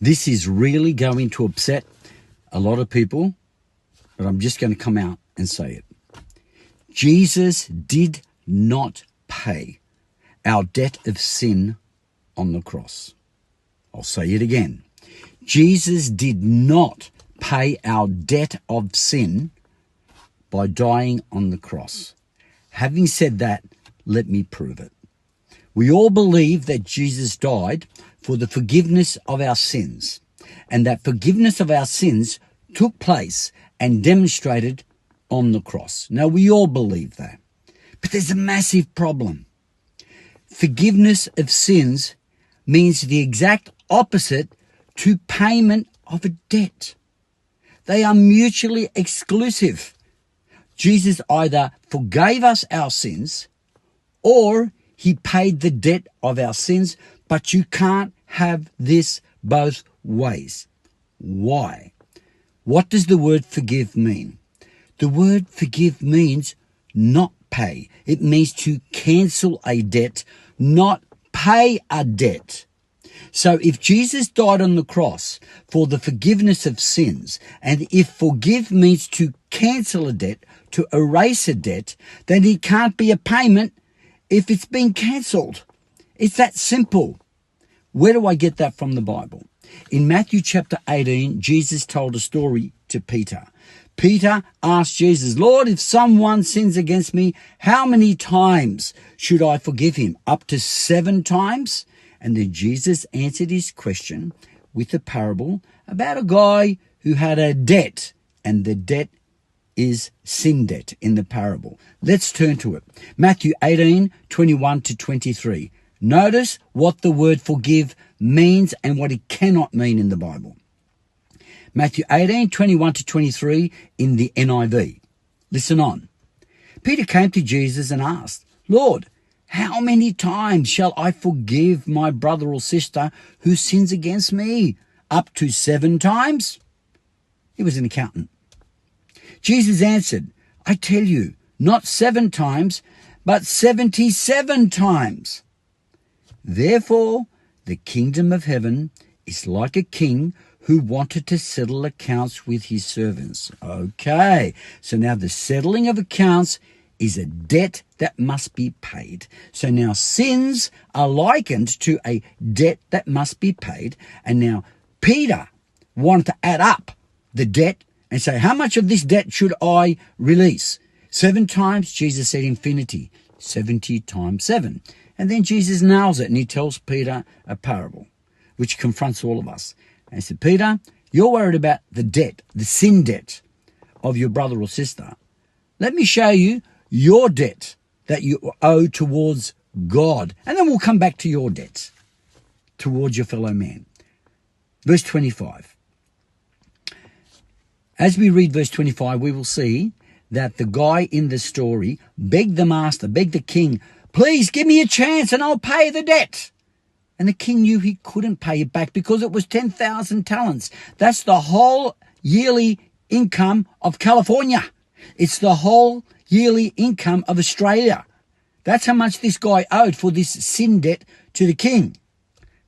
This is really going to upset a lot of people, but I'm just going to come out and say it. Jesus did not pay our debt of sin on the cross. I'll say it again. Jesus did not pay our debt of sin by dying on the cross. Having said that, let me prove it. We all believe that Jesus died for the forgiveness of our sins, and that forgiveness of our sins took place and demonstrated on the cross. Now, we all believe that. But there's a massive problem. Forgiveness of sins means the exact opposite to payment of a debt. They are mutually exclusive. Jesus either forgave us our sins or he paid the debt of our sins, but you can't have this both ways. Why? What does the word forgive mean? The word forgive means not pay. It means to cancel a debt, not pay a debt. So if Jesus died on the cross for the forgiveness of sins, and if forgive means to cancel a debt, to erase a debt, then it can't be a payment if it's been cancelled. It's that simple. Where do I get that from the Bible? In Matthew chapter 18, Jesus told a story to Peter. Peter asked Jesus, Lord, if someone sins against me, how many times should I forgive him? Up to 7 times? And then Jesus answered his question with a parable about a guy who had a debt, and the debt is sin debt in the parable. Let's turn to it. Matthew 18, 21 to 23. Notice what the word forgive means and what it cannot mean in the Bible. Matthew 18, 21 to 23 in the NIV. Listen on. Peter came to Jesus and asked, Lord, how many times shall I forgive my brother or sister who sins against me? Up to 7 times? He was an accountant. Jesus answered, I tell you, not 7 times, but 77 times. Therefore, the kingdom of heaven is like a king who wanted to settle accounts with his servants. Okay, so now the settling of accounts is a debt that must be paid. So now sins are likened to a debt that must be paid. And now Peter wanted to add up the debt and say, how much of this debt should I release? 7 times? Jesus said infinity. 70 times 7. And then Jesus nails it and he tells Peter a parable, which confronts all of us. And he said, Peter, you're worried about the debt, the sin debt of your brother or sister. Let me show you your debt that you owe towards God. And then we'll come back to your debts towards your fellow man. Verse 25. As we read verse 25, we will see that the guy in the story begged the master, begged the king, please give me a chance and I'll pay the debt. And the king knew he couldn't pay it back because it was 10,000 talents. That's the whole yearly income of California. It's the whole yearly income of Australia. That's how much this guy owed for this sin debt to the king.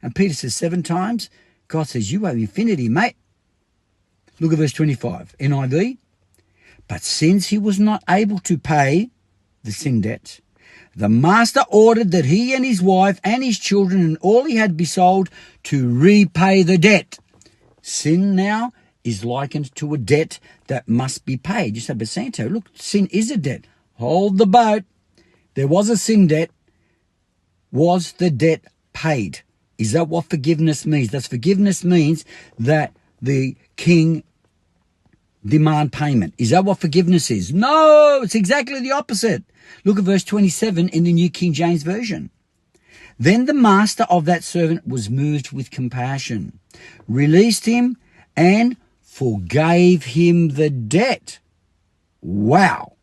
And Peter says 7 times. God says, you owe infinity, mate. Look at verse 25, NIV. But since he was not able to pay the sin debt, the master ordered that he and his wife and his children and all he had be sold to repay the debt. Sin now is likened to a debt that must be paid. You say, but Santo, look, sin is a debt. Hold the boat. There was a sin debt. Was the debt paid? Is that what forgiveness means? Does forgiveness means that the king demand payment? Is that what forgiveness is? No, it's exactly the opposite. Look at verse 27 in the New King James Version. Then the master of that servant was moved with compassion, released him, and forgave him the debt. Wow.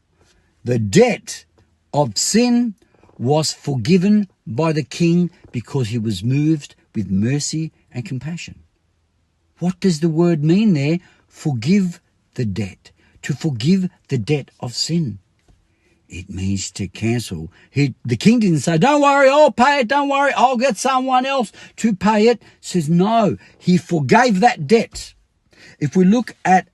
The debt of sin was forgiven by the king because he was moved with mercy and compassion. What does the word mean there? Forgive the debt. To forgive the debt of sin. It means to cancel. The king didn't say, don't worry, I'll pay it. Don't worry, I'll get someone else to pay it. Says, no, he forgave that debt. If we look at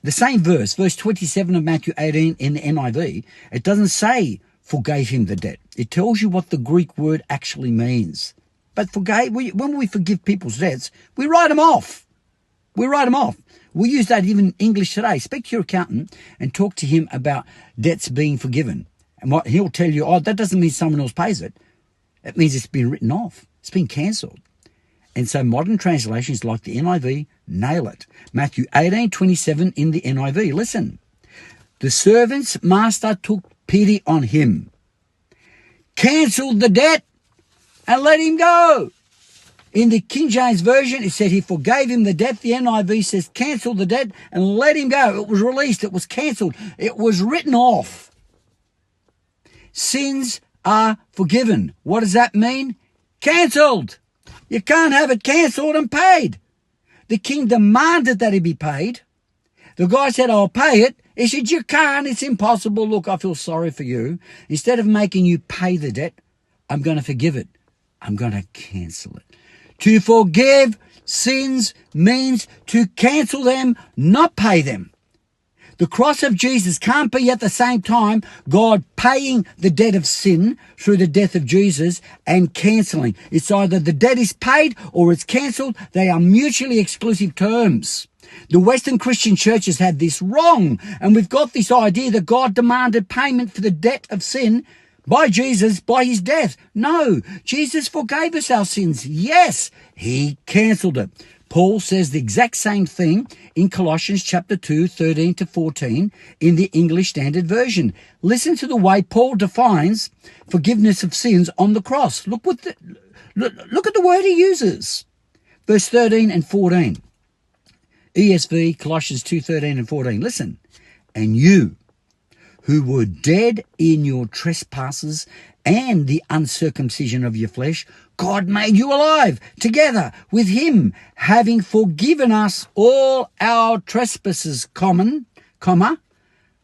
the same verse 27 of Matthew 18 in the NIV, it doesn't say forgave him the debt. It tells you what the Greek word actually means. But when we forgive people's debts, we write them off. We write them off. We use that even in English today. Speak to your accountant and talk to him about debts being forgiven. And what he'll tell you, that doesn't mean someone else pays it. It means it's been written off. It's been cancelled. And so modern translations like the NIV nail it. Matthew 18:27 in the NIV. Listen. The servant's master took pity on him, cancelled the debt, and let him go. In the King James Version, it said he forgave him the debt. The NIV says cancel the debt and let him go. It was released. It was cancelled. It was written off. Sins are forgiven. What does that mean? Cancelled. You can't have it cancelled and paid. The king demanded that he be paid. The guy said, I'll pay it. He said, you can't. It's impossible. Look, I feel sorry for you. Instead of making you pay the debt, I'm going to forgive it. I'm going to cancel it. To forgive sins means to cancel them, not pay them. The cross of Jesus can't be at the same time God paying the debt of sin through the death of Jesus and cancelling. It's either the debt is paid or it's cancelled. They are mutually exclusive terms. The Western Christian churches had this wrong, and we've got this idea that God demanded payment for the debt of sin by Jesus, by his death. No, Jesus forgave us our sins. Yes, he cancelled it. Paul says the exact same thing in Colossians chapter 2, 13 to 14 in the English Standard Version. Listen to the way Paul defines forgiveness of sins on the cross. Look at the word he uses. Verse 13 and 14. ESV, Colossians 2, 13 and 14. Listen. And you, who were dead in your trespasses and the uncircumcision of your flesh, God made you alive together with him, having forgiven us all our trespasses,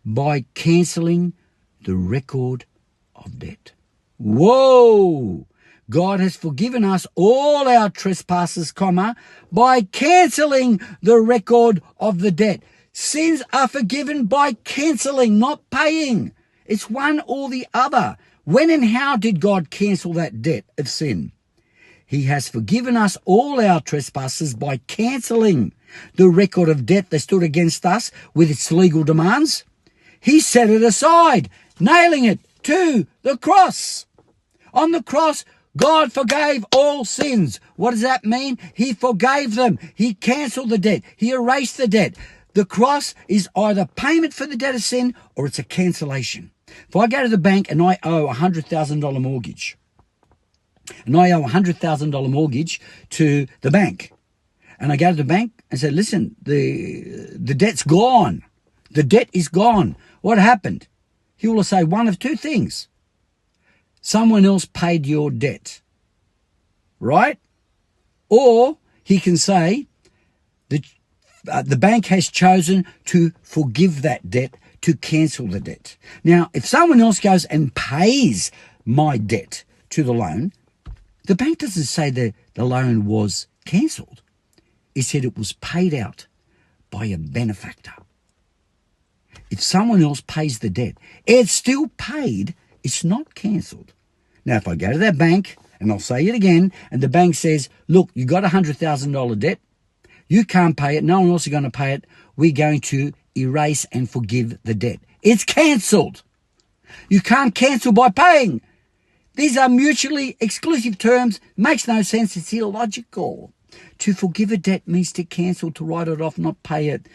by cancelling the record of debt. Whoa! God has forgiven us all our trespasses, by cancelling the record of the debt. Sins are forgiven by cancelling, not paying. It's one or the other. When and how did God cancel that debt of sin? He has forgiven us all our trespasses by cancelling the record of debt that stood against us with its legal demands. He set it aside, nailing it to the cross. On the cross, God forgave all sins. What does that mean? He forgave them. He cancelled the debt. He erased the debt. The cross is either payment for the debt of sin or it's a cancellation. If I go to the bank and I owe a $100,000 mortgage, and I owe a $100,000 mortgage to the bank, and I go to the bank and say, listen, the debt's gone. The debt is gone. What happened? He will say one of two things. Someone else paid your debt, right? Or he can say the bank has chosen to forgive that debt, to cancel the debt. Now, if someone else goes and pays my debt to the loan, the bank doesn't say that the loan was cancelled. It said it was paid out by a benefactor. If someone else pays the debt, it's still paid. It's not cancelled. Now, if I go to that bank, and I'll say it again, and the bank says, look, you got a $100,000 debt. You can't pay it. No one else is going to pay it. We're going to erase and forgive the debt. It's cancelled. You can't cancel by paying. These are mutually exclusive terms. Makes no sense. It's illogical. To forgive a debt means to cancel, to write it off, not pay it.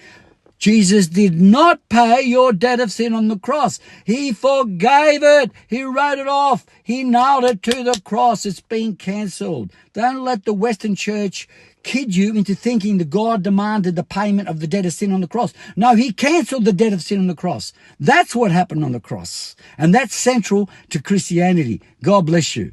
Jesus did not pay your debt of sin on the cross. He forgave it. He wrote it off. He nailed it to the cross. It's been cancelled. Don't let the Western church kid you into thinking that God demanded the payment of the debt of sin on the cross. No, he cancelled the debt of sin on the cross. That's what happened on the cross. And that's central to Christianity. God bless you.